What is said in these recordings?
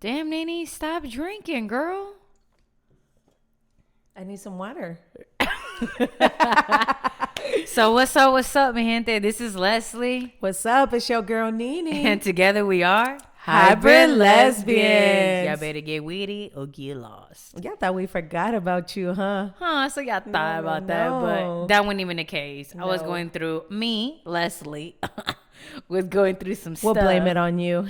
Damn, Nene, stop drinking, girl. I need some water. So what's up, mi gente? This is Leslie. What's up? It's your girl Nene. And together we are Hybrid Lesbians. Y'all better get witty or get lost. Y'all thought we forgot about you, huh? So y'all thought about that, but that wasn't even the case. I was going through, Leslie, was going through some stuff. We'll blame it on you.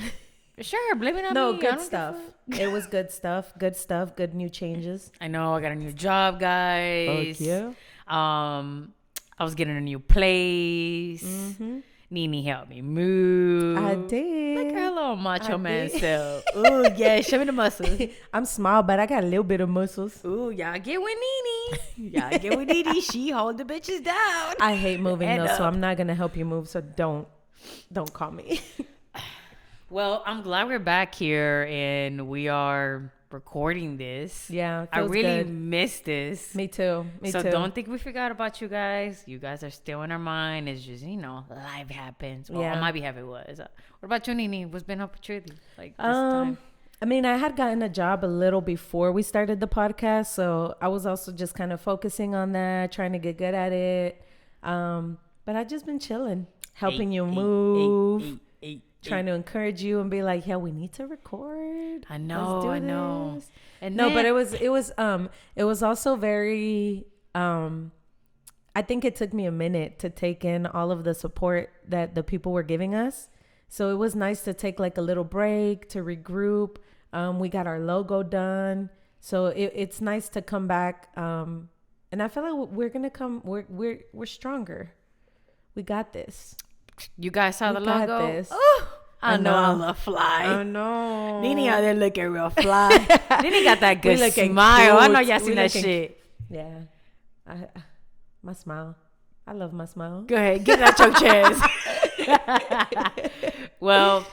Sure, blame it on me. No, good stuff. It was good stuff. Good stuff. Good new changes. I know. I got a new job, guys. Fuck yeah. I was getting a new place. Mm-hmm. Nene helped me move. I did. Look at her little macho man self. Ooh, yeah. Show me the muscles. I'm small, but I got a little bit of muscles. Ooh, y'all get with Nene. Y'all get with Nene. She hold the bitches down. I hate moving though, so I'm not gonna help you move. So don't call me. Well, I'm glad we're back here and we are recording this. Yeah, I really missed this. Me too. So don't think we forgot about you guys. You guys are still in our mind. It's just, life happens. Well, on my behalf, it was. What about you, Nene? What's been up with you like this time? I mean, I had gotten a job a little before we started the podcast, so I was also just kind of focusing on that, trying to get good at it. But I've just been chilling, helping you move. Trying to encourage you and be like, yeah, we need to record. I know. And but it was also very, I think it took me a minute to take in all of the support that the people were giving us. So it was nice to take like a little break to regroup. We got our logo done. So it's nice to come back. And I feel like we're going to come, we're stronger. We got this. You guys saw the logo? This. Oh, I know I love fly. I know. Nene out there looking real fly. Nene got that good smile. Cute. I know y'all seen that shit. Yeah. My smile. I love my smile. Go ahead. Get it out your chest. Well,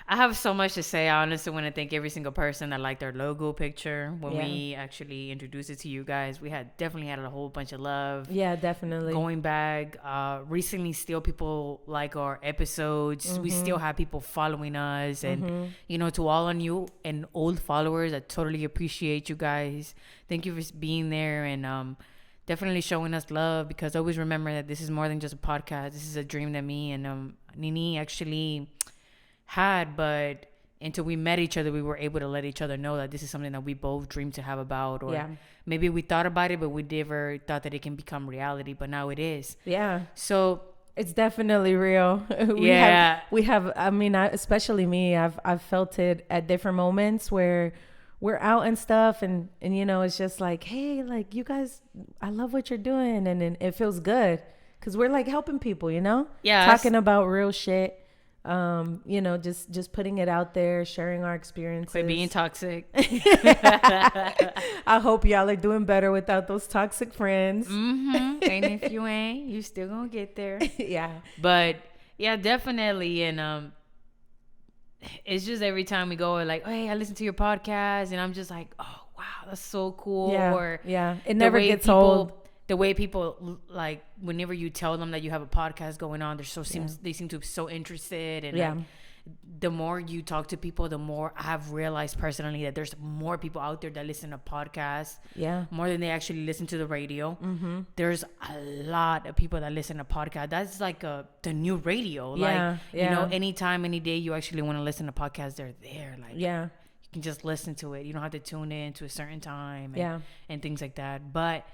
I have so much to say. I honestly want to thank every single person that liked our logo picture when we actually introduced it to you guys. We definitely had a whole bunch of love. Yeah, definitely. Going back, recently still people like our episodes. Mm-hmm. We still have people following us. And, to all our new and old followers, I totally appreciate you guys. Thank you for being there and definitely showing us love, because always remember that this is more than just a podcast. This is a dream that me and Nene actually had, but until we met each other, we were able to let each other know that this is something that we both dreamed to have about, or maybe we thought about it, but we never thought that it can become reality, but now it is. Yeah. So it's definitely real. We have, I mean, especially me, I've felt it at different moments where we're out and stuff and it's just like, hey, like, you guys, I love what you're doing. And then it feels good because we're like helping people, talking about real shit. Just putting it out there, sharing our experiences. Quit being toxic. I hope y'all are doing better without those toxic friends. Mm-hmm. And if you ain't, you still gonna get there. Yeah. But yeah, definitely. And it's just every time we go, like, oh, hey, I listen to your podcast, and I'm just like, oh wow, that's so cool. Yeah. It never gets old. The way people, like, whenever you tell them that you have a podcast going on, they seem to be so interested. And like, the more you talk to people, the more I've realized personally that there's more people out there that listen to podcasts. Yeah. More than they actually listen to the radio. Mm-hmm. There's a lot of people that listen to podcasts. That's like the new radio. Yeah. Like, anytime, any day you actually want to listen to podcasts, they're there. Like, you can just listen to it. You don't have to tune in to a certain time and things like that. But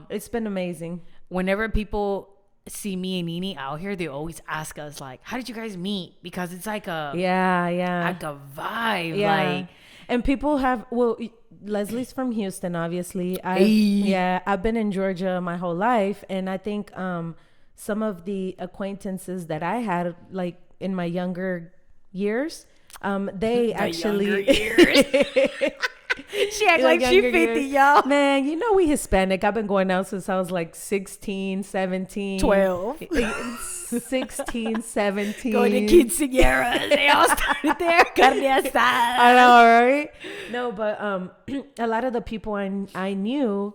it's been amazing. Whenever people see me and Nene out here, they always ask us, like, how did you guys meet? Because it's like a like a vibe. Like, and people have, well, Leslie's from Houston, obviously. I've been in Georgia my whole life, and I think some of the acquaintances that I had, like, in my younger years, they actually she act like she 50, y'all. Man, we Hispanic. I've been going out since I was like 16, 17. 12. 16, 17. Going to quinceañeras. They all started there. Carne asada. I know, right? No, but a lot of the people I knew,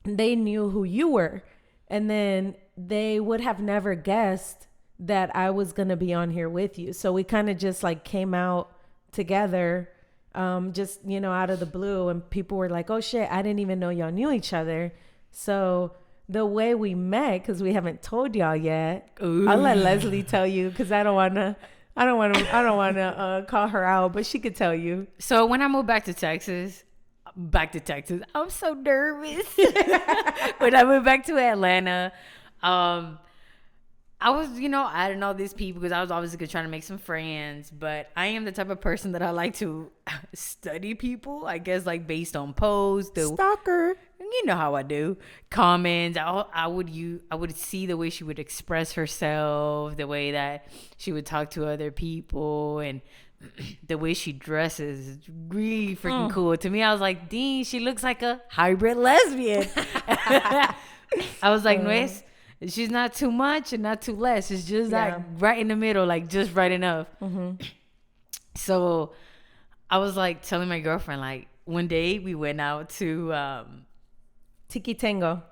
they knew who you were. And then they would have never guessed that I was going to be on here with you. So we kind of just like came out together, just, you know, out of the blue, and people were like, oh shit, I didn't even know y'all knew each other. So the way we met, cause we haven't told y'all yet, Ooh. I'll let Leslie tell you, cause I don't want to call her out, but she could tell you. So when I moved back to Texas, I'm so nervous. When I moved back to Atlanta, I was, you know, I didn't know these people because I was obviously trying to make some friends, but I am the type of person that I like to study people, I guess, like based on posts. Stalker. You know how I do. Comments. I would see the way she would express herself, the way that she would talk to other people, and the way she dresses is really freaking cool. To me, I was like, Dean, she looks like a hybrid lesbian. I was like, Nuez, she's not too much and not too less. It's just like right in the middle, like just right enough. So I was like telling my girlfriend, like one day we went out to Tiki Tango.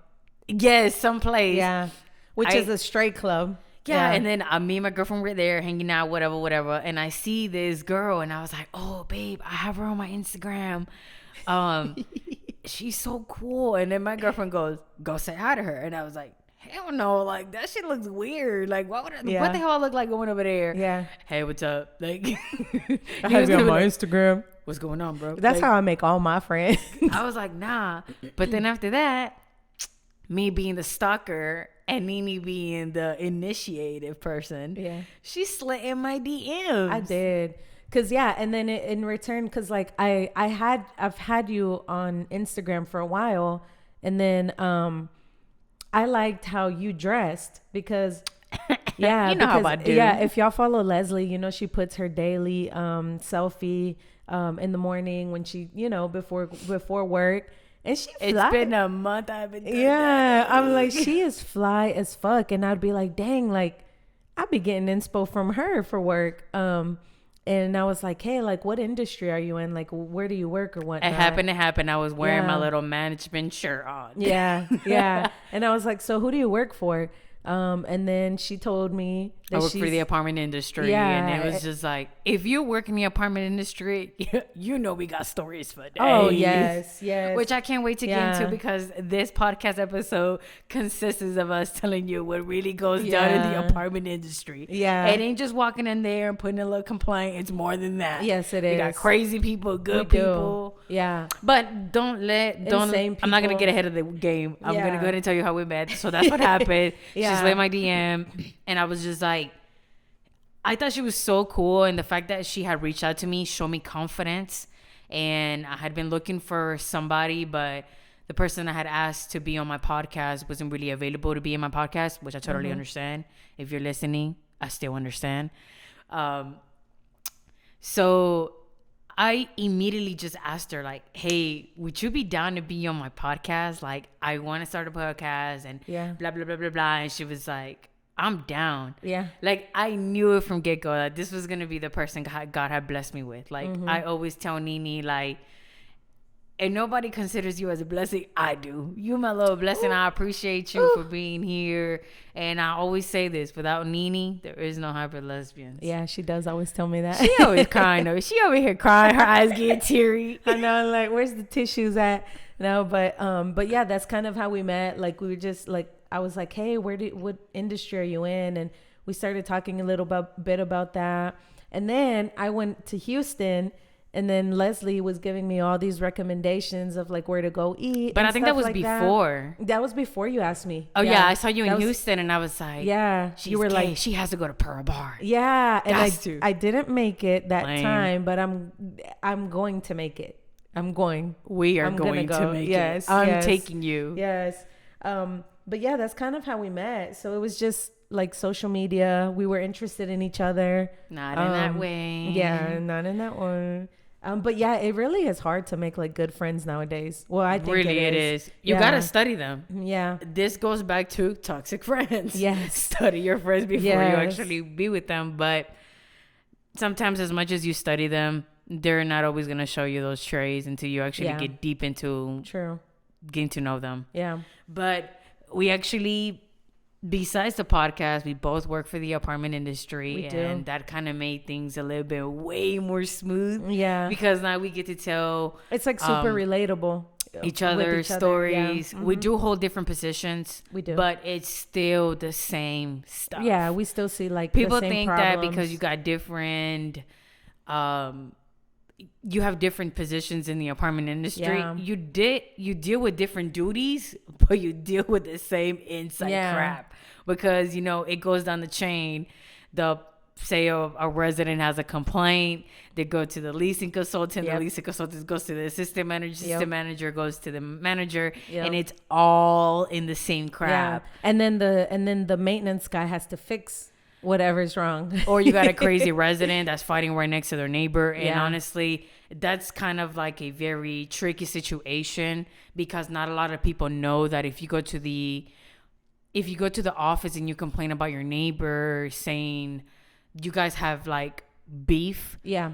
Yes, someplace. Yeah. Which is a straight club. Yeah, and then me and my girlfriend were there hanging out, whatever. And I see this girl, and I was like, "Oh, babe, I have her on my Instagram. She's so cool." And then my girlfriend goes, "Go say hi to her." And I was like, "Hell no! Like that shit looks weird. Like what the hell I look like going over there?" Yeah. Hey, what's up? Like, I have you on my Instagram. What's going on, bro? That's like, how I make all my friends. I was like, nah. But then after that, me being the stalker and Nene being the initiative person, she slid in my DMs. I did. Cause and then in return, cause like I've had you on Instagram for a while, and then I liked how you dressed because you know how I do. Yeah, if y'all follow Leslie, you know she puts her daily selfie in the morning when she, you know, before work. And she fly. It's been a month I've been doing that. I'm like, she is fly as fuck. And I'd be like, dang, like I'd be getting inspo from her for work. And I was like, hey, like what industry are you in? Like where do you work or what? It happened to happen. I was wearing my little management shirt on. Yeah. And I was like, so who do you work for? And then she told me that I work for the apartment industry, and it was just like, if you work in the apartment industry, you know we got stories for days. Oh yes, which I can't wait to get into, because this podcast episode consists of us telling you what really goes down in the apartment industry. Yeah, it ain't just walking in there and putting a little complaint. It's more than that. Yes, it is. We got crazy people, good people. Yeah, but I'm not gonna get ahead of the game. I'm gonna go ahead and tell you how we met. So that's what happened. She slid my DM, and I was just like, I thought she was so cool, and the fact that she had reached out to me showed me confidence. And I had been looking for somebody, but the person I had asked to be on my podcast wasn't really available to be in my podcast, which I totally understand. If you're listening, I still understand. So I immediately just asked her, like, hey, would you be down to be on my podcast? Like, I want to start a podcast and blah, blah, blah, blah, blah. And she was like, I'm down. Yeah. Like, I knew it from get-go that this was going to be the person God had blessed me with. Like, I always tell Nene, like, and nobody considers you as a blessing. I do. You my little blessing. I appreciate you for being here. And I always say this, without Nene, there is no hybrid lesbians. Yeah, she does always tell me that. She always crying though. She over here crying, her eyes getting teary. I know, like, where's the tissues at? No, but yeah, that's kind of how we met. Like, we were just like, I was like, hey, what industry are you in? And we started talking a little bit about that. And then I went to Houston, and then Leslie was giving me all these recommendations of like where to go eat. But I think that was like before. That was before you asked me. Oh yeah, I saw you in Houston, and I was like, yeah, you were like, she has to go to Pearl Bar. Yeah, and I didn't make it that time, but I'm going to make it. I'm going. We are going to make it. I'm taking you. Yes. But yeah, that's kind of how we met. So it was just like social media. We were interested in each other. Not in that way. Yeah, not in that one. But yeah, it really is hard to make like good friends nowadays. Well, I think it is. You gotta study them. Yeah. This goes back to toxic friends. Yes. Study your friends before you actually be with them. But sometimes, as much as you study them, they're not always gonna show you those traits until you actually get deep into getting to know them. Yeah. But we actually besides the podcast, we both work for the apartment industry. We do. And that kind of made things a little bit way more smooth. Yeah. Because now we get to tell It's like super relatable. each other's stories. Yeah. We do hold different positions. We do. But it's still the same stuff. Yeah, we still see like people the same think problems. that because you got different you have different positions in the apartment industry. Yeah. You deal with different duties, but you deal with the same inside crap because it goes down the chain. Say a resident has a complaint, they go to the leasing consultant. The leasing consultant goes to the assistant manager. Assistant manager goes to the manager, and it's all in the same crap. Yeah. And then the maintenance guy has to fix whatever's wrong. Or you got a crazy resident that's fighting right next to their neighbor. And honestly, that's kind of like a very tricky situation because not a lot of people know that if you go to the office and you complain about your neighbor saying you guys have like beef. Yeah.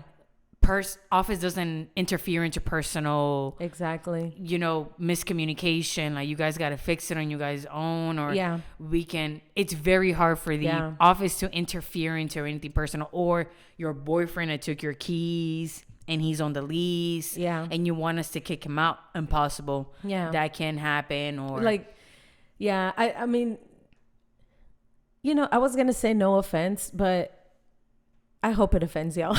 Office doesn't interfere into personal miscommunication. Like you guys got to fix it on you guys' own, or it's very hard for the office to interfere into anything personal. Or your boyfriend that took your keys and he's on the lease, and you want us to kick him out. Impossible. That can happen. Or I mean, I was gonna say no offense, but I hope it offends y'all.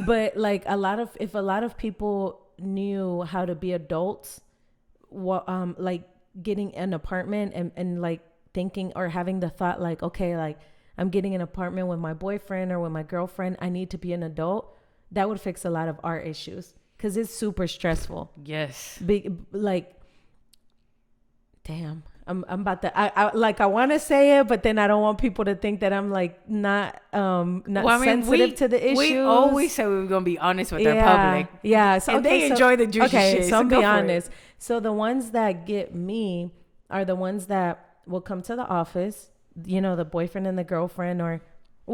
But like if a lot of people knew how to be adults, like getting an apartment and like thinking or having the thought like, okay, like I'm getting an apartment with my boyfriend or with my girlfriend, I need to be an adult. That would fix a lot of our issues because it's super stressful. Yes. Damn. I'm about to I want to say it, but then I don't want people to think that I'm like not sensitive to the issues. We always say we were gonna be honest with our public. Yeah. So they enjoy the juicy shit. So I'll be honest. So the ones that get me are the ones that will come to the office, the boyfriend and the girlfriend, or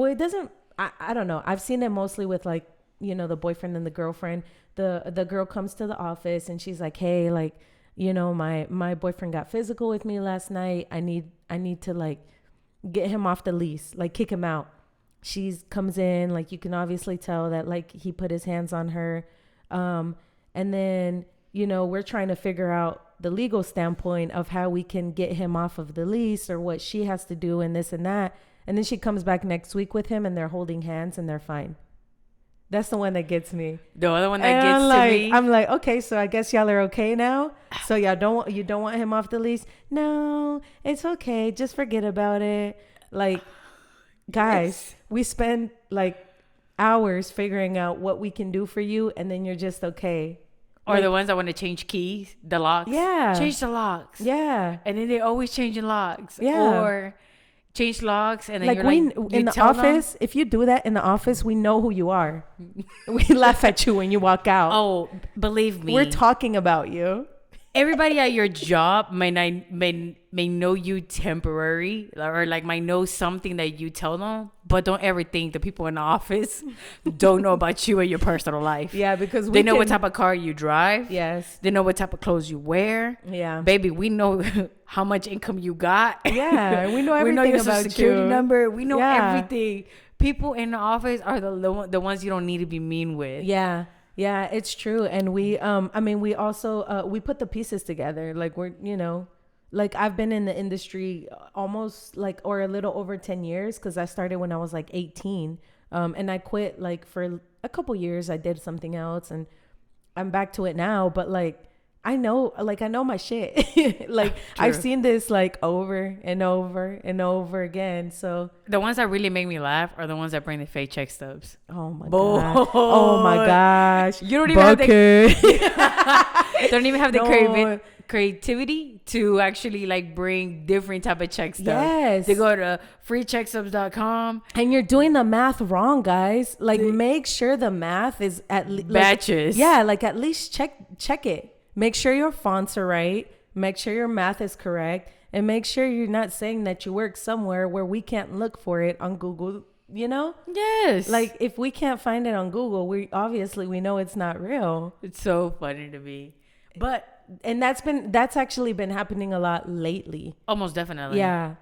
it doesn't I don't know. I've seen it mostly with like, the boyfriend and the girlfriend. The girl comes to the office and she's like, hey, like, my boyfriend got physical with me last night. I need to like get him off the lease, like kick him out. She comes in, like you can obviously tell that like he put his hands on her. And then, we're trying to figure out the legal standpoint of how we can get him off of the lease or what she has to do and this and that. And then she comes back next week with him and they're holding hands and they're fine. That's the one that gets me. The other one that gets to me. I'm like, okay, so I guess y'all are okay now. So you don't want him off the lease? No, it's okay. Just forget about it. Like, guys, we spend like hours figuring out what we can do for you, and then you're just okay. Or like, the ones that want to change keys, the locks. Yeah. Change the locks. Yeah. And then they always changing locks. Yeah. Or change locks, and then in the office, if you do that in the office, we know who you are. We laugh at you when you walk out. Oh, believe me, we're talking about you. Everybody at your job may know you temporary, or like might know something that you tell them, but don't ever think the people in the office don't know about you and your personal life. Yeah, because they know what type of car you drive. Yes. They know what type of clothes you wear. Yeah. Baby, we know how much income you got. Yeah, we know everything. We know your about social security you. number. We know everything. People in the office are the ones you don't need to be mean with. Yeah. Yeah, it's true. And we we also we put the pieces together. Like we're, like I've been in the industry almost like, or a little over 10 years, because I started when I was like 18. And I quit like for a couple years. I did something else and I'm back to it now. But like I know my shit. Like I've seen this like over and over and over again. So the ones that really make me laugh are the ones that bring the fake check stubs. Oh my god! Oh my gosh! You don't even have the don't even have the creativity to actually like bring different type of check stubs. Yes. They go to freecheckstubs.com and you're doing the math wrong, guys. Like make sure the math is at least batches. Like at least check it. Make sure your fonts are right. Make sure your math is correct. And make sure you're not saying that you work somewhere where we can't look for it on Google, Yes. Like if we can't find it on Google, we know it's not real. It's so funny to me. And that's actually been happening a lot lately. Almost definitely. Yeah.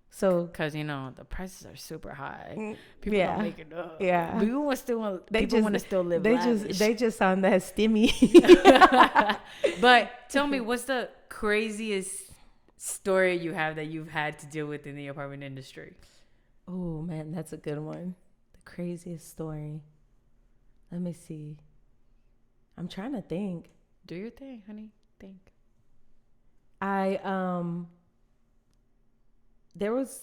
So, because the prices are super high. People don't make it up. Yeah. People want to still live lavish. They just sound that stimmy. But tell me, what's the craziest story you have that you've had to deal with in the apartment industry? Oh man, that's a good one. The craziest story. Let me see. I'm trying to think. Do your thing, honey. Think. There was,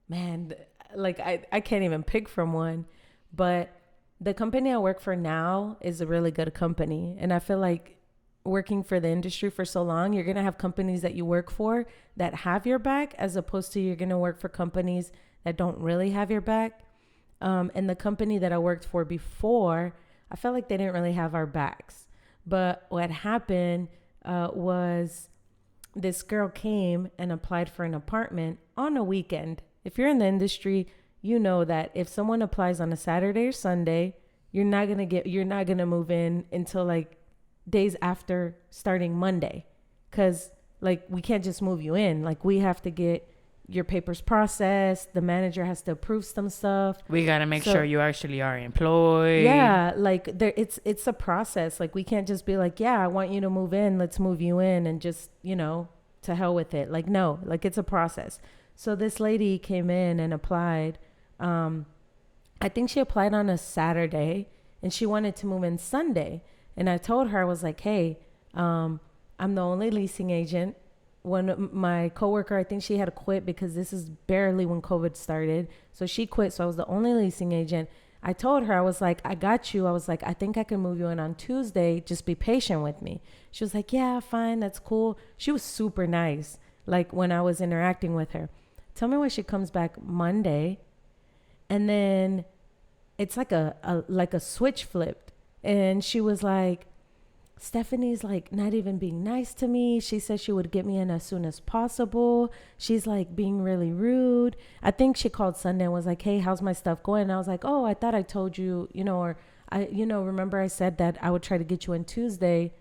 man, like I can't even pick from one, but the company I work for now is a really good company. And I feel like working for the industry for so long, you're going to have companies that you work for that have your back, as opposed to you're going to work for companies that don't really have your back. And the company that I worked for before, I felt like they didn't really have our backs. But what happened was this girl came and applied for an apartment on a weekend. If you're in the industry, you know that if someone applies on a Saturday or Sunday, you're not gonna move in until like days after starting Monday, because like we can't just move you in. Like we have to get your papers processed. The manager has to approve some stuff. We gotta make sure you actually are employed. Yeah, like it's a process. Like we can't just be like, yeah, I want you to move in. Let's move you in and just to hell with it. Like no, like it's a process. So this lady came in and applied. I think she applied on a Saturday and she wanted to move in Sunday. And I told her, I was like, hey, I'm the only leasing agent. When my coworker, I think she had to quit because this is barely when COVID started. So she quit. So I was the only leasing agent. I told her, I was like, I got you. I was like, I think I can move you in on Tuesday. Just be patient with me. She was like, yeah, fine. That's cool. She was super nice. Like when I was interacting with her. Tell me when she comes back Monday. And then it's like a switch flipped. And she was like, Stephanie's like not even being nice to me. She said she would get me in as soon as possible. She's like being really rude. I think she called Sunday and was like, hey, how's my stuff going? And I was like, oh, I thought I told you, or remember I said that I would try to get you in Tuesday.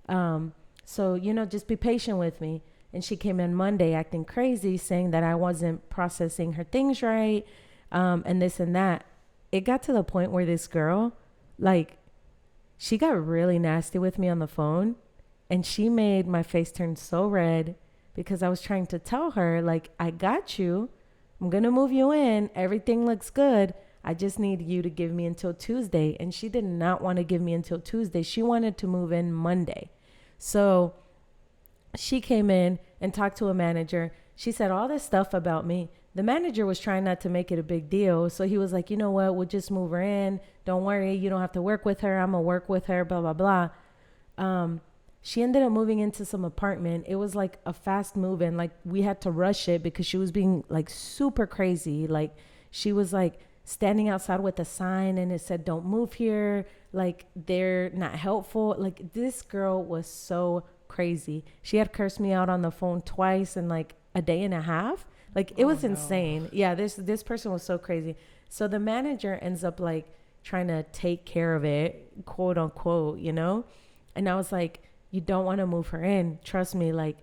So, just be patient with me. And she came in Monday acting crazy, saying that I wasn't processing her things right. And this and that. It got to the point where this girl, like, she got really nasty with me on the phone, and she made my face turn so red because I was trying to tell her, like, I got you. I'm going to move you in. Everything looks good. I just need you to give me until Tuesday. And she did not want to give me until Tuesday. She wanted to move in Monday. So she came in and talked to a manager. She said all this stuff about me. The manager was trying not to make it a big deal. So he was like, you know what? We'll just move her in. Don't worry. You don't have to work with her. I'm going to work with her, blah, blah, blah. She ended up moving into some apartment. It was like a fast move. And like we had to rush it because she was being like super crazy. Like she was like standing outside with a sign and it said, don't move here. Like they're not helpful. Like this girl was so crazy. She had cursed me out on the phone twice in like a day and a half. Like it was insane. Yeah, this person was so crazy. So the manager ends up like trying to take care of it, quote unquote, And I was like, you don't want to move her in. Trust me. Like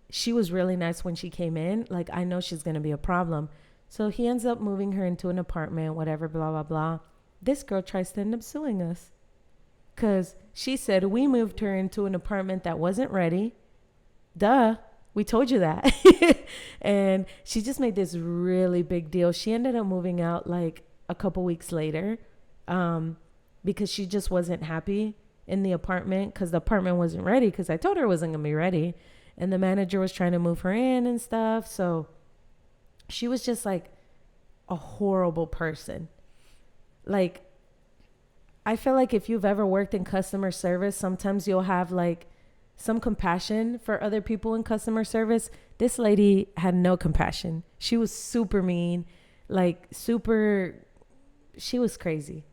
she was really nice when she came in. Like I know she's going to be a problem. So he ends up moving her into an apartment, whatever, blah, blah, blah. This girl tries to end up suing us because she said we moved her into an apartment that wasn't ready. Duh. We told you that. And she just made this really big deal. She ended up moving out like a couple weeks later because she just wasn't happy in the apartment because the apartment wasn't ready because I told her it wasn't going to be ready. And the manager was trying to move her in and stuff. So she was just like a horrible person. Like, I feel like if you've ever worked in customer service, sometimes you'll have like some compassion for other people in customer service. This lady had no compassion. She was super mean, like she was crazy.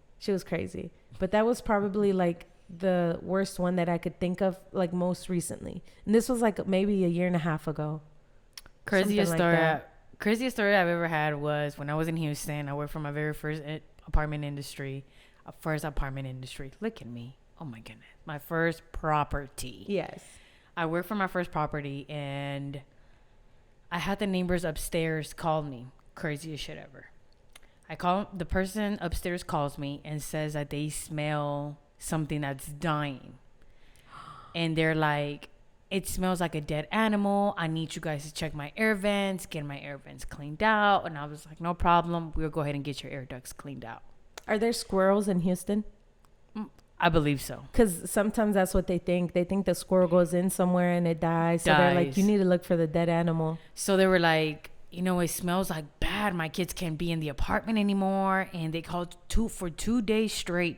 But that was probably like the worst one that I could think of like most recently. And this was like maybe a year and a half ago. Craziest story I've ever had was when I was in Houston. I worked for my very first apartment industry. Look at me. Oh my goodness. My first property. Yes. I worked for my first property and I had the neighbors upstairs call me. Craziest shit ever. The person upstairs calls me and says that they smell something that's dying. And they're like, it smells like a dead animal. I need you guys to check my air vents, get my air vents cleaned out. And I was like, no problem. We'll go ahead and get your air ducts cleaned out. Are there squirrels in Houston? I believe so. Because sometimes that's what they think. They think the squirrel goes in somewhere and it dies. So they're like, you need to look for the dead animal. So they were like, it smells like bad. My kids can't be in the apartment anymore. And they called for 2 days straight.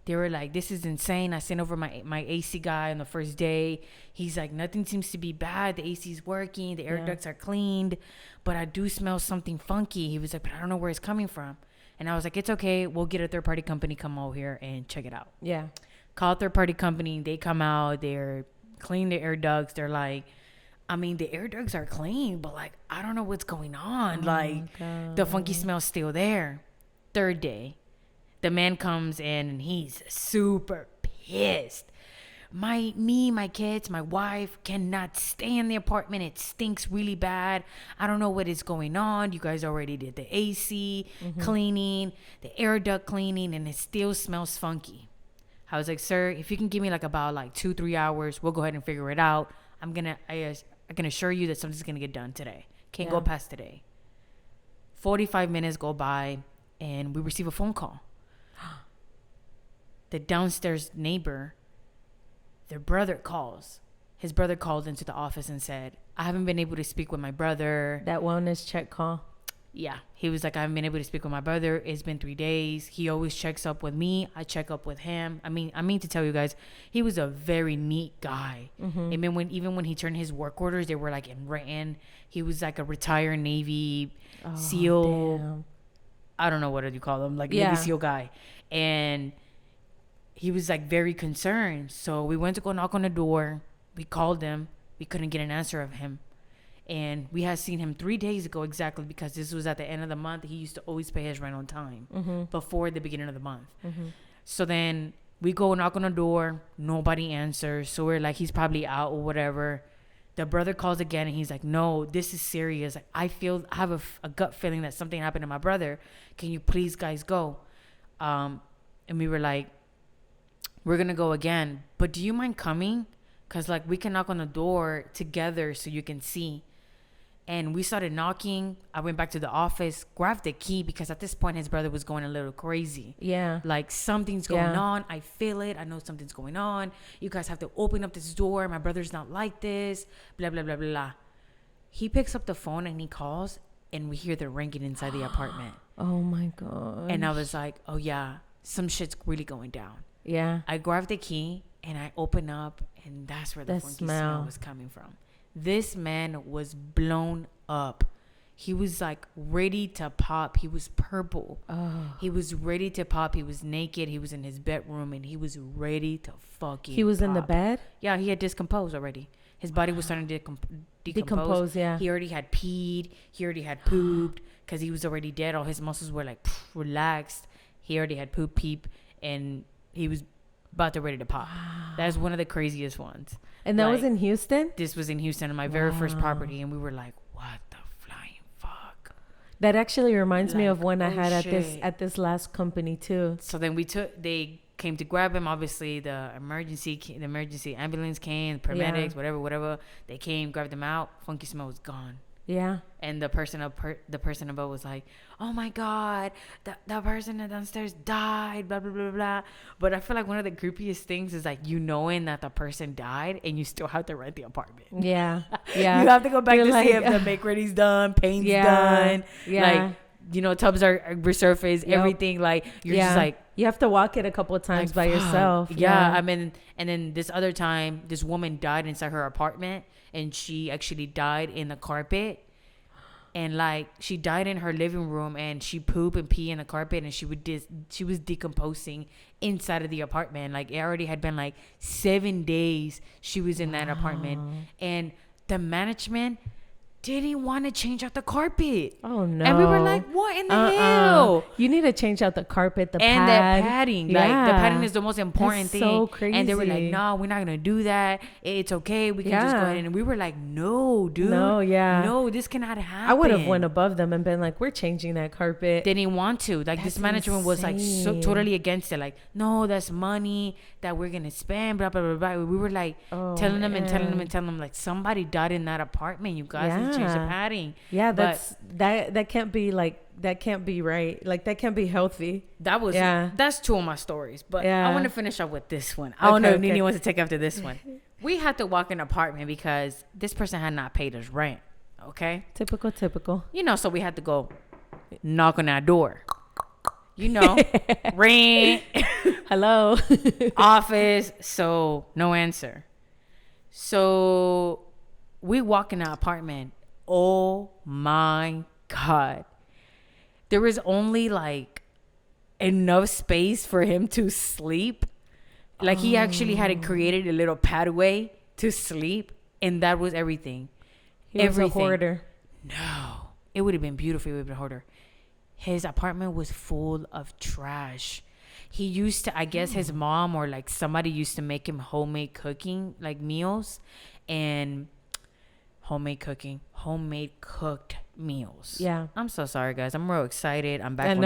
They were like, this is insane. I sent over my AC guy on the first day. He's like, nothing seems to be bad. The AC's working. The air ducts are cleaned. But I do smell something funky. He was like, but I don't know where it's coming from. And I was like, it's okay. We'll get a third-party company come over here and check it out. Yeah. Call a third-party company. They come out. They're clean the air ducts. They're like, the air ducts are clean, but like, I don't know what's going on. The funky smell's still there. Third day, the man comes in and he's super pissed. My kids, my wife cannot stay in the apartment. It stinks really bad. I don't know what is going on. You guys already did the AC cleaning, the air duct cleaning, and it still smells funky. I was like, sir, if you can give me about 2-3 hours, we'll go ahead and figure it out. I can assure you that something's going to get done today. Can't go past today. 45 minutes go by and we receive a phone call. The downstairs neighbor, their brother calls. His brother called into the office and said, I haven't been able to speak with my brother. That wellness check call. Yeah. He was like, I haven't been able to speak with my brother. It's been 3 days. He always checks up with me. I check up with him. I mean to tell you guys, he was a very neat guy. Mm-hmm. Even when he turned his work orders, they were in written. He was like a retired Navy SEAL. Damn. I don't know what you call him, Navy SEAL guy. And he was very concerned. So we went to go knock on the door. We called him. We couldn't get an answer of him. And we had seen him 3 days ago exactly because this was at the end of the month. He used to always pay his rent on time before the beginning of the month. Mm-hmm. So then we go knock on the door. Nobody answers. So we're like, he's probably out or whatever. The brother calls again and he's like, no, this is serious. I have a gut feeling that something happened to my brother. Can you please guys go? And we were like, we're going to go again. But do you mind coming? Because we can knock on the door together so you can see. And we started knocking. I went back to the office, grabbed the key because at this point his brother was going a little crazy. Yeah. Something's going on. I feel it. I know something's going on. You guys have to open up this door. My brother's not like this. Blah, blah, blah, blah, blah. He picks up the phone and he calls and we hear the ringing inside the apartment. Oh my God. And I was like, oh yeah, some shit's really going down. Yeah. I grabbed the key and I open up and that's where the funky smell was coming from. This man was blown up. He was ready to pop. He was purple. Oh. He was ready to pop. He was naked. He was in his bedroom and he was ready to fucking He was pop. In the bed? Yeah, he had decomposed already. His body was starting to decompose. Yeah. He already had peed. He already had pooped because he was already dead. All his muscles were relaxed. He already had poop, peep, and he was about to ready to pop. That's one of the craziest ones. And that was in Houston? This was in Houston on my very first property. And we were like, what the flying fuck? That actually reminds me of one I had at this last company too. So then they came to grab him. Obviously the emergency ambulance came, paramedics, whatever. They came, grabbed him out. Funky smell was gone. Yeah. And the person above was like, oh my God, that person downstairs died, blah, blah, blah, blah. But I feel like one of the creepiest things is knowing that the person died and you still have to rent the apartment. Yeah. Yeah. You have to go back to see if the make ready's done, paint's done. Yeah. Tubs are resurfaced, everything. You're just you have to walk it a couple of times by yourself. Yeah. And then this other time, this woman died inside her apartment and she actually died in the carpet. And she died in her living room and she pooped and pee in the carpet and she was decomposing inside of the apartment. It already had been 7 days she was in that apartment. And the management didn't want to change out the carpet. Oh no. And we were like, what in the hell? no. You need to change out the carpet, the and pad. the padding. Yeah. Like, the padding is the most important thing. So crazy. And they were like, no, we're not going to do that. It's okay. We can just go ahead. And we were like, no, dude. No, No, this cannot happen. I would have went above them and been like, we're changing that carpet. They didn't want to. Like, this management was like so totally against it. Like, no, that's money that we're going to spend, blah, blah, blah, blah. We were like telling them like, somebody died in that apartment. You guys need to change the padding. Yeah, that can't be like, that can't be right. Like, that can't be healthy. That's two of my stories. But I want to finish up with this one. I don't know if Nini wants to take after this one. We had to walk in an apartment because this person had not paid us rent. Okay? Typical. You know, so we had to go knock on our door. You know, ring. Hello. Office. So, no answer. So, we walk in our apartment. Oh my God. There was only like enough space for him to sleep. Like, he actually had created a little pathway to sleep, and that was everything. He was a hoarder. No, it would have been beautiful. It would have been a hoarder. His apartment was full of trash. He used to, I guess his mom or like somebody used to make him homemade cooking, like meals, and homemade cooked meals. Yeah. I'm so sorry, guys. I'm real excited. I'm back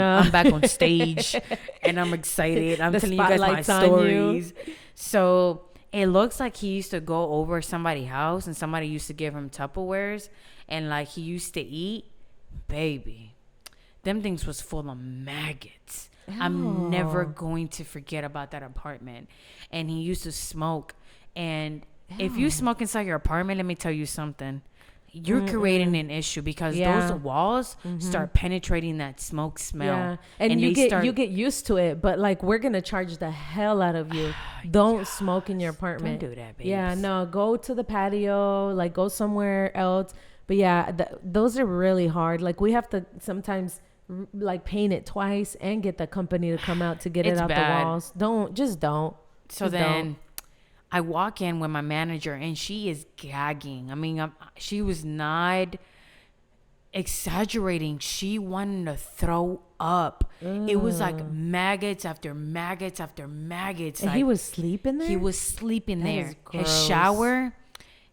on stage and I'm excited. I'm telling you guys my stories. So it looks like he used to go over somebody's house and somebody used to give him Tupperwares, and like he used to eat, baby, them things was full of maggots. I'm never going to forget about that apartment. And he used to smoke. And if you smoke inside your apartment, let me tell you something. You're creating an issue because those walls start penetrating that smoke smell. Yeah. And you get used to it, but like, we're going to charge the hell out of you. Don't smoke in your apartment. Don't do that, babes. Yeah, no, go to the patio, like go somewhere else. But yeah, those are really hard. Like, we have to sometimes like paint it twice and get the company to come out to get it out the walls. Don't. So then I walk in with my manager and she is gagging. I mean, she was not exaggerating. She wanted to throw up. It was like maggots after maggots after maggots. And like, he was sleeping there? He was sleeping there. His gross. shower,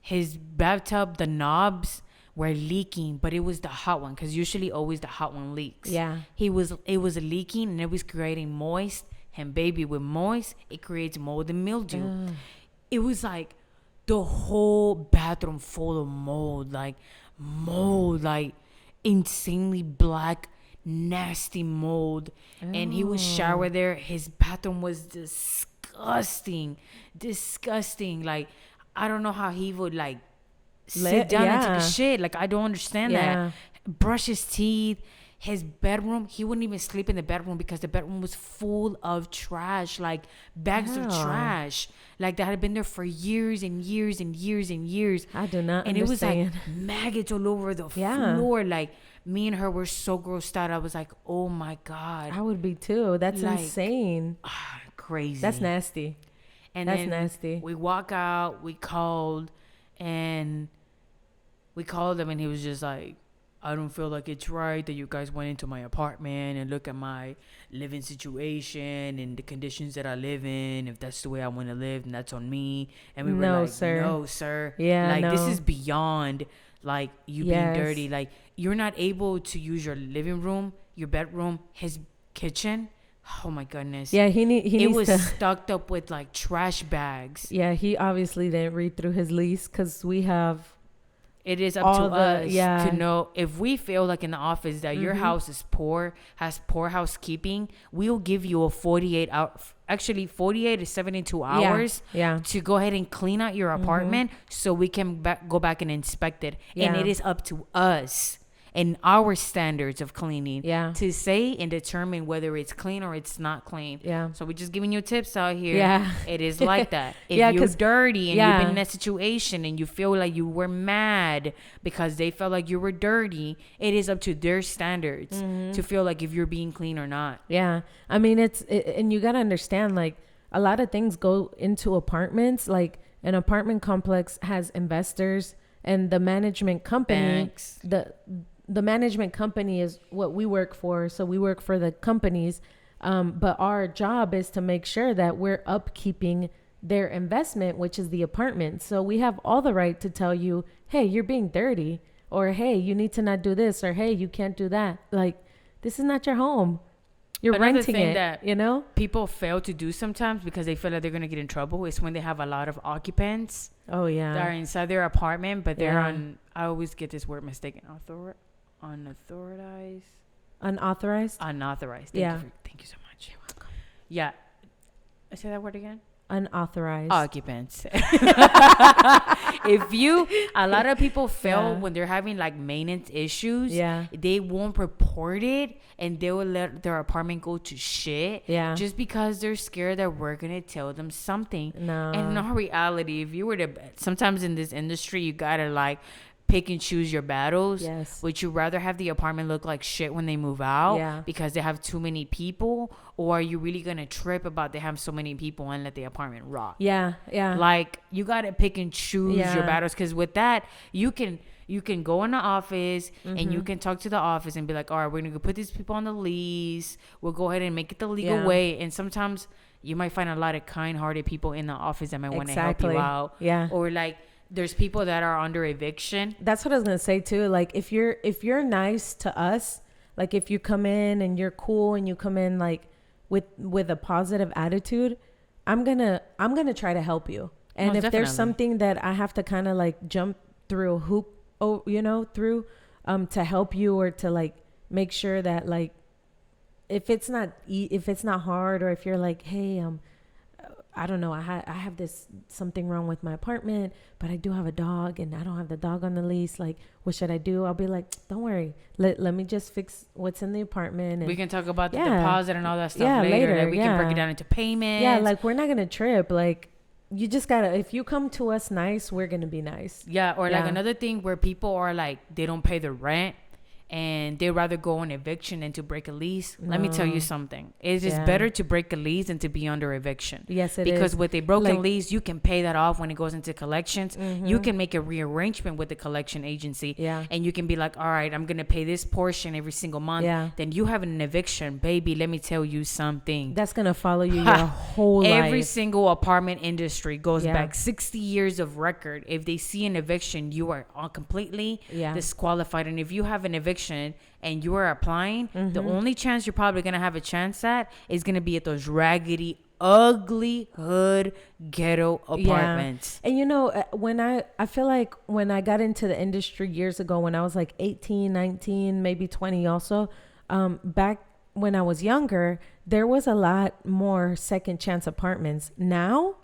his bathtub, the knobs were leaking, but it was the hot one because usually always the hot one leaks. Yeah. It was leaking and it was creating moist. And baby, with moist, it creates mold and mildew. It was like the whole bathroom full of mold, like insanely black, nasty mold. And he would shower there. His bathroom was disgusting. Like, I don't know how he would like sit down and take a shit. Like, I don't understand that. Brush his teeth. His bedroom, he wouldn't even sleep in the bedroom because the bedroom was full of trash, like bags of trash, like that had been there for years and years and years and years. I do not and understand. It was like maggots all over the floor. Like, me and her were so grossed out. I was like, oh my God. I would be too. That's like, insane. Crazy. That's nasty. And that's then nasty. We walk out, we called him and he was just like, I don't feel like it's right that you guys went into my apartment and look at my living situation and the conditions that I live in. If that's the way I want to live, then that's on me. And we were like, no, sir. Yeah, like, this is beyond like you being dirty. Like, you're not able to use your living room, your bedroom, his kitchen. Oh my goodness. Yeah, he it was stuck up with like trash bags. Yeah, he obviously didn't read through his lease because we have. It is up to us to know if we feel like in the office that your house is has poor housekeeping, we'll give you a 48 to 72 hours to go ahead and clean out your apartment so we can go back and inspect it. And it is up to us and our standards of cleaning to say and determine whether it's clean or it's not clean. So we're just giving you tips out here. It is like that. If you're dirty and you've been in that situation and you feel like you were mad because they felt like you were dirty, it is up to their standards to feel like if you're being clean or not. I mean, and you got to understand, like, a lot of things go into apartments. Like, an apartment complex has investors and the management company, the management company is what we work for. So we work for the companies. But our job is to make sure that we're upkeeping their investment, which is the apartment. So we have all the right to tell you, hey, you're being dirty, or hey, you need to not do this, or hey, you can't do that. Like, this is not your home. You're Another renting thing it, that you know? people fail to do sometimes because they feel like they're going to get in trouble is when they have a lot of occupants Oh, yeah. that are inside their apartment, but they're Yeah. on, I always get this word mistaken, unauthorized. Unauthorized? Unauthorized. Yeah. Thank you so much. You're welcome. Yeah. Say that word again. Unauthorized. Occupants. A lot of people fail when they're having like maintenance issues. Yeah. They won't report it and they will let their apartment go to shit. Yeah. Just because they're scared that we're going to tell them something. No. And in all reality, if you were to, sometimes in this industry, you got to like pick and choose your battles. Yes. Would you rather have the apartment look like shit when they move out? Yeah. Because they have too many people? Or are you really going to trip about they have so many people and let the apartment rock? Yeah. Yeah. Like, you got to pick and choose Yeah. your battles. Because with that, you can go in the office and you Mm-hmm. can talk to the office and be like, all right, we're going to put these people on the lease. We'll go ahead and make it the legal Yeah. way. And sometimes you might find a lot of kind-hearted people in the office that might want to help you Exactly. out. Yeah. Or like, there's people that are under eviction. That's what I was gonna say too. Like, if you're nice to us, like if you come in and you're cool and you come in like with a positive attitude, I'm gonna try to help you. And Most if definitely. there's something that I have to kind of like jump through a hoop, through to help you, or to like make sure that like if it's not hard, or if you're like, hey, I don't know, I have this something wrong with my apartment, but I do have a dog and I don't have the dog on the lease. Like, what should I do? I'll be like, don't worry. Let me just fix what's in the apartment. And We can talk about the Yeah. deposit and all that stuff Yeah, later. later, Like, we can break yeah. it down into payments. yeah, like we're not going to trip. Like, you just got to, if you come to us nice, we're going to be nice. Yeah, or like Yeah. another thing where people are like, they don't pay the rent and they'd rather go on eviction than to break a lease. Let me tell No. you something. It is Yeah. better to break a lease than to be under eviction. Yes, it is. Because with a broken Like- lease, you can pay that off when it goes into collections. You can make a rearrangement with the collection agency. Yeah. And you can be like, all right, I'm going to pay this portion every single month. Yeah. Then you have an eviction. Baby, let me tell you something. That's going to follow you your whole life. Every single apartment industry goes Yeah. back 60 years of record. If they see an eviction, you are completely Yeah. disqualified. And if you have an eviction and you are applying, the only chance you're probably going to have a chance at is going to be at those raggedy, ugly hood ghetto apartments. Yeah. And when I feel like when I got into the industry years ago, when I was like 18, 19, maybe 20 also, back when I was younger, there was a lot more second chance apartments. Now,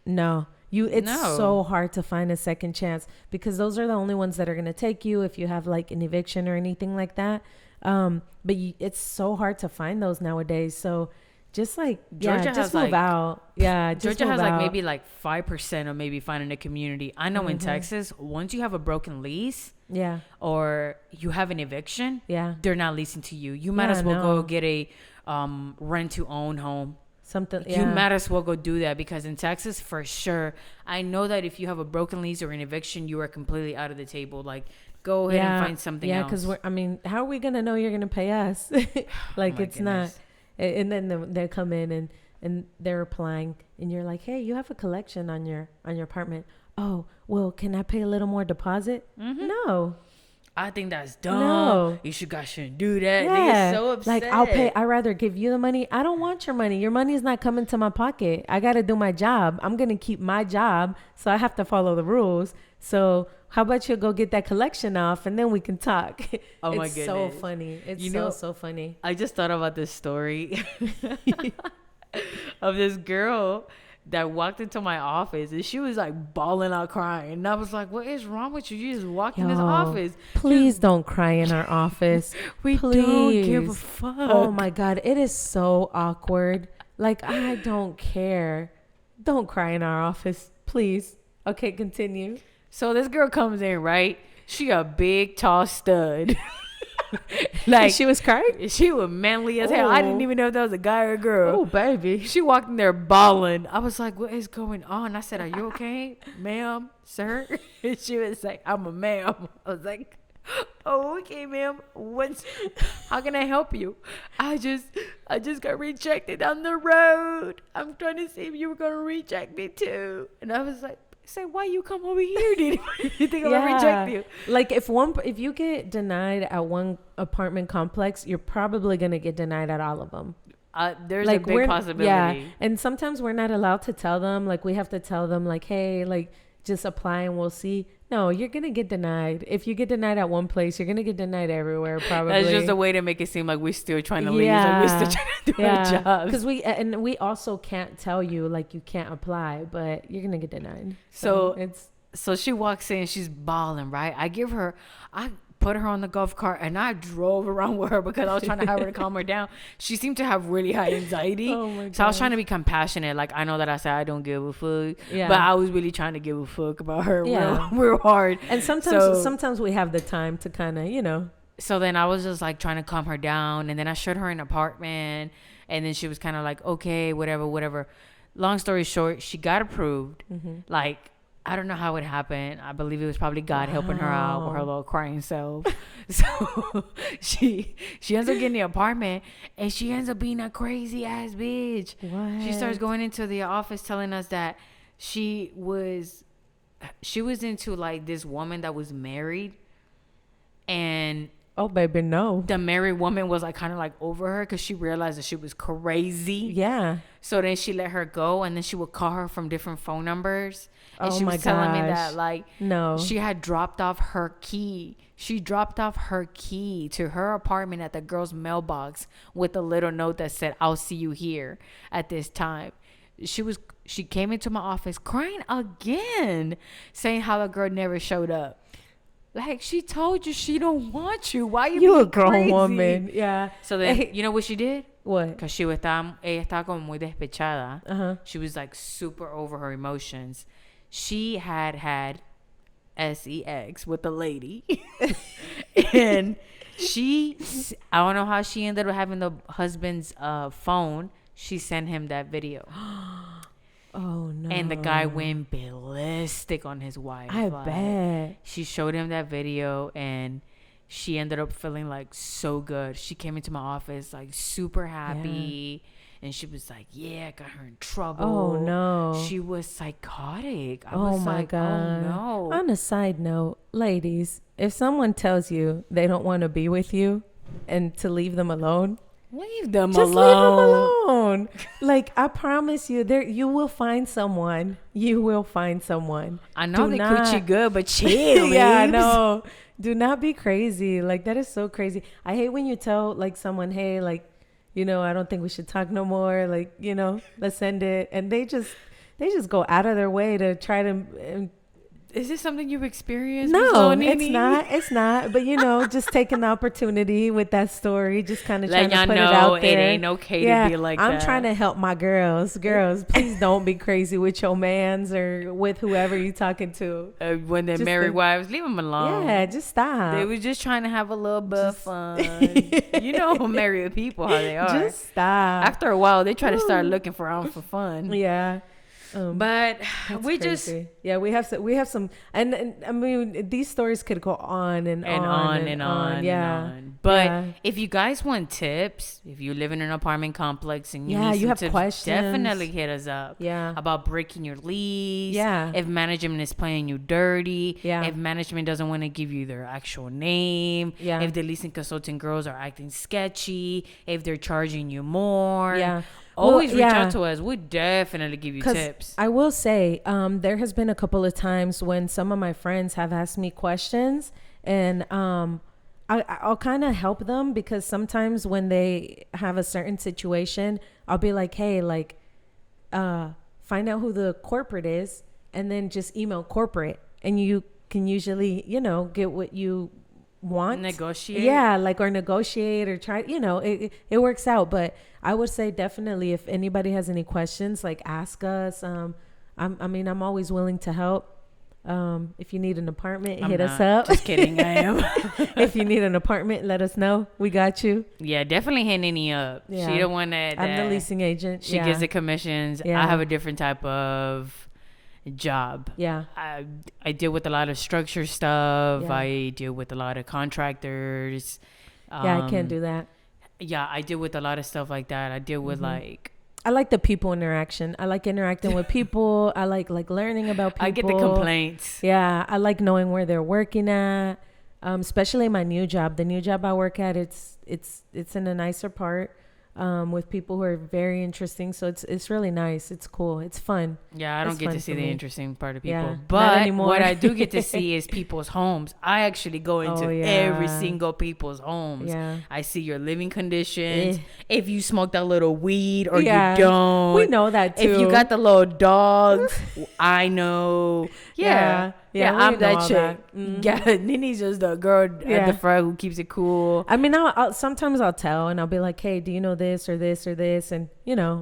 no. It's No. so hard to find a second chance because those are the only ones that are going to take you if you have like an eviction or anything like that. But it's so hard to find those nowadays. So just like, Georgia just has, move like- out. Yeah. Just Georgia move has like out. maybe like 5% of maybe finding a community. I know in Texas, once you have a broken lease Yeah. or you have an eviction, Yeah. they're not leasing to you. You might Yeah, as well no. go get a rent to own home. Something. You might as well go do that because in Texas, for sure, I know that if you have a broken lease or an eviction, you are completely out of the table. Like, go ahead and find something else. Yeah, because how are we gonna know you're gonna pay us? Like, Oh my it's not. goodness. And then they come in and they're applying, and you're like, hey, you have a collection on your apartment. Oh, well, can I pay a little more deposit? No. I think that's dumb. No. You guys shouldn't do that. They Yeah. get so upset. Like, I'd rather give you the money. I don't want your money. Your money is not coming to my pocket. I got to do my job. I'm going to keep my job. So I have to follow the rules. So how about you go get that collection off and then we can talk? Oh my It's so goodness. funny. It's so funny. I just thought about this story of this girl that walked into my office and she was like bawling out crying. And I was like, what is wrong with you? You just walked in this Yo, office. Please don't cry in our office. We don't give a Please. fuck. Oh my God. It is so awkward. Like, I don't care. Don't cry in our office, please. Okay, continue. So this girl comes in, right? She a big, tall stud. Like, She was crying? she was manly as hell. I didn't Oh. even know if that was a guy or a girl. Oh, baby. She walked in there bawling. I was like, what is going on? I said, are you okay, ma'am, sir? And she was like, I'm a ma'am. I was like, Oh, okay, ma'am. How can I help you? I just got rejected on the road. I'm trying to see if you were gonna reject me too. And I was like, say, why you come over here? Did you think I'm gonna reject you? Like if you get denied at one apartment complex, you're probably gonna get denied at all of them. There's like a big possibility. Yeah, and sometimes we're not allowed to tell them. Like we have to tell them, like, hey, like just apply and we'll see. No, you're gonna get denied. If you get denied at one place, you're gonna get denied everywhere. Probably. That's just a way to make it seem like we're still trying to leave. Like we're still trying to do our jobs. Because we also can't tell you like you can't apply, but you're gonna get denied. So she walks in, she's bawling, right? I put her on the golf cart and I drove around with her because I was trying to have her to calm her down. She seemed to have really high anxiety. Oh my God. So I was trying to be compassionate. Like, I know that I said I don't give a fuck, but I was really trying to give a fuck about her real hard. And sometimes we have the time to kind of, So then I was just like trying to calm her down. And then I showed her an apartment and then she was kind of like, okay, whatever. Long story short, she got approved. Mm-hmm. Like, I don't know how it happened. I believe it was probably God helping her out with her little crying self. So she ends up getting the apartment and she ends up being a crazy ass bitch. What? She starts going into the office telling us that she was into like this woman that was married, and oh baby, no. The married woman was like kind of like over her because she realized that she was crazy. Yeah. So then she let her go, and then she would call her from different phone numbers. And she was telling me that like she had dropped off her key. She dropped off her key to her apartment at the girl's mailbox with a little note that said, "I'll see you here at this time." She came into my office crying again, saying how the girl never showed up. Like, she told you she don't want you. Why you a grown crazy? Woman? Yeah. So then, you know what she did? What? Because ella estaba como muy despechada. Uh-huh. She was like super over her emotions. She had sex with the lady. And I don't know how she ended up having the husband's phone. She sent him that video. Oh no. And the guy went ballistic on his wife. I bet. She showed him that video and she ended up feeling like so good. She came into my office like super happy. Yeah. And she was like, yeah, I got her in trouble. Oh no. She was psychotic. I was like, God. Oh no. On a side note, ladies, if someone tells you they don't want to be with you and to leave them alone, leave them alone. Just leave them alone. Like, I promise you, you will find someone. You will find someone. I know they coochie good, but chill. Yeah, I know. Do not be crazy. Like, that is so crazy. I hate when you tell like someone, hey, like, I don't think we should talk no more. Like, let's end it. And they just go out of their way to try to. Is this something you've experienced? No, it's not. It's not. But, just taking the opportunity with that story, just kind of trying to put it out there. It ain't okay to be like that. I'm trying to help my girls. Girls, please don't be crazy with your mans or with whoever you're talking to. When they're married wives, leave them alone. Yeah, just stop. They were just trying to have a little bit of fun. Married people, how they are. Just stop. After a while, they try to start looking for fun. Yeah. But we crazy. We have some and I mean these stories could go on and on. Yeah. But if you guys want tips, if you live in an apartment complex and you need some have tips, questions, definitely hit us up. Yeah. About breaking your lease. Yeah. If management is playing you dirty. Yeah. If management doesn't want to give you their actual name. Yeah. If the leasing consultant girls are acting sketchy. If they're charging you more. Yeah. Always reach out to us. We definitely give you tips. I will say, there has been a couple of times when some of my friends have asked me questions, and I'll kind of help them because sometimes when they have a certain situation, I'll be like, hey, like, find out who the corporate is, and then just email corporate, and you can usually, get what you want. Negotiate. Yeah, like, or negotiate or try, it works out. But I would say definitely if anybody has any questions, like, ask us. I'm always willing to help. If you need an apartment, hit us up. Just kidding, I am. If you need an apartment, let us know. We got you. Yeah, definitely hit Nene up. Yeah. She the one that I'm the leasing agent. She gives the commissions. Yeah. I have a different type of job. Yeah. I deal with a lot of structure stuff. Yeah. I deal with a lot of contractors. Yeah, I can't do that. Yeah, I deal with a lot of stuff like that. I deal with like, I like the people interaction. I like interacting with people. I like learning about people. I get the complaints. Yeah, I like knowing where they're working at. Especially my new job. The new job I work at, it's in a nicer part. With people who are very interesting. So it's really nice. It's cool. It's fun. Yeah, I don't get to see the interesting part of people. Yeah, but what I do get to see is people's homes. I actually go into every single people's homes. Yeah. I see your living conditions. If you smoke that little weed or you don't. We know that too. If you got the little dogs, I know. Yeah, I'm that chick. Yeah, Nini's just the girl at the front who keeps it cool. I mean, sometimes I'll tell and I'll be like, hey, do you know this or this or this? And,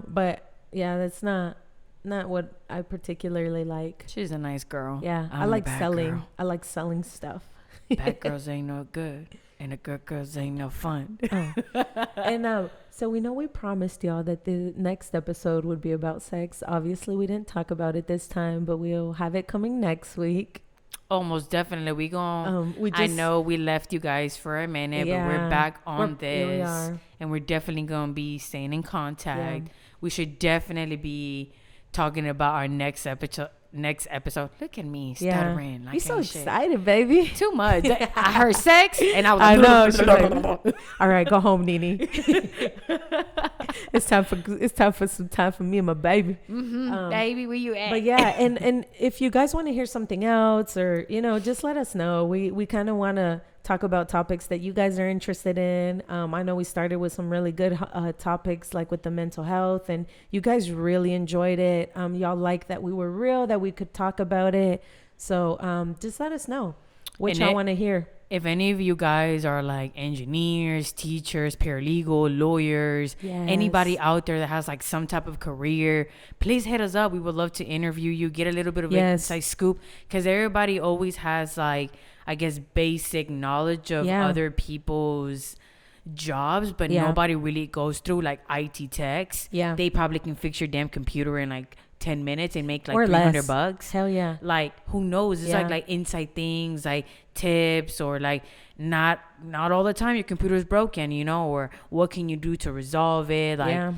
but yeah, that's not what I particularly like. She's a nice girl. Yeah, I like selling. Girl. I like selling stuff. Bad girls ain't no good. And the good girls ain't no fun. And so we promised y'all that the next episode would be about sex. Obviously, we didn't talk about it this time, but we'll have it coming next week. Almost definitely. I know we left you guys for a minute, but we're back on this. We are. And we're definitely going to be staying in contact. Yeah. We should definitely be talking about our next episode. Look at me stuttering. You're so excited, baby. Too much. I heard sex and I was like, all right, go home, Nene. It's time for some time for me and my baby. Baby, where you at? But yeah, and if you guys want to hear something else or just let us know. We kind of want to talk about topics that you guys are interested in. I know we started with some really good topics, like with the mental health, and you guys really enjoyed it. Y'all like that we were real, that we could talk about it. So just let us know what y'all want to hear. If any of you guys are like engineers, teachers, paralegal, lawyers, anybody out there that has like some type of career, please hit us up. We would love to interview you, get a little bit of inside scoop, because everybody always has like, I guess, basic knowledge of other people's jobs, but nobody really goes through like IT techs. Yeah. They probably can fix your damn computer in like 10 minutes and make like or $300. Hell yeah. Like, who knows? It's like inside things, like tips, or like not all the time your computer is broken, or what can you do to resolve it? Like,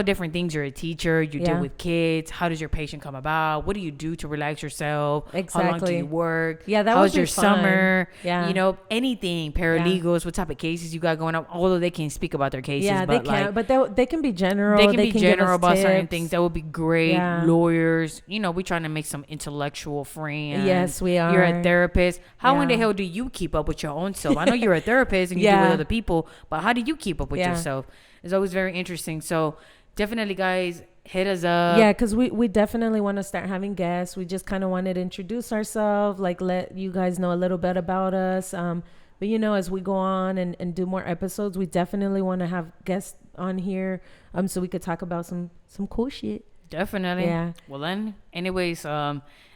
different things. You're a teacher, you deal with kids. How does your patient come about? What do you do to relax yourself? Exactly. How long do you work? Yeah, that how's would be your fun. Summer? Yeah. Anything. Paralegals, what type of cases you got going on? Although they can't speak about their cases. Yeah, but they can. But they can be general. They can be general about tips. certain things. That would be great. Yeah. Lawyers, we're trying to make some intellectual friends. Yes, we are. You're a therapist. How in the hell do you keep up with your own self? I know you're a therapist and you deal with other people, but how do you keep up with yourself? It's always very interesting. So definitely, guys, hit us up. Yeah, because we definitely want to start having guests. We just kind of wanted to introduce ourselves, like let you guys know a little bit about us. But as we go on and do more episodes, we definitely want to have guests on here, so we could talk about some cool shit. Definitely. Yeah. Well then, anyways,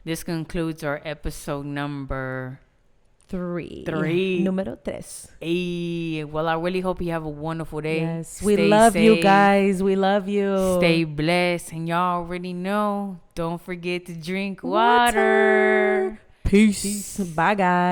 this concludes our episode number 3. Número 3. Hey, well, I really hope you have a wonderful day. Yes, we love you guys. We love you. Stay blessed. And y'all already know, don't forget to drink water. Peace. Bye, guys.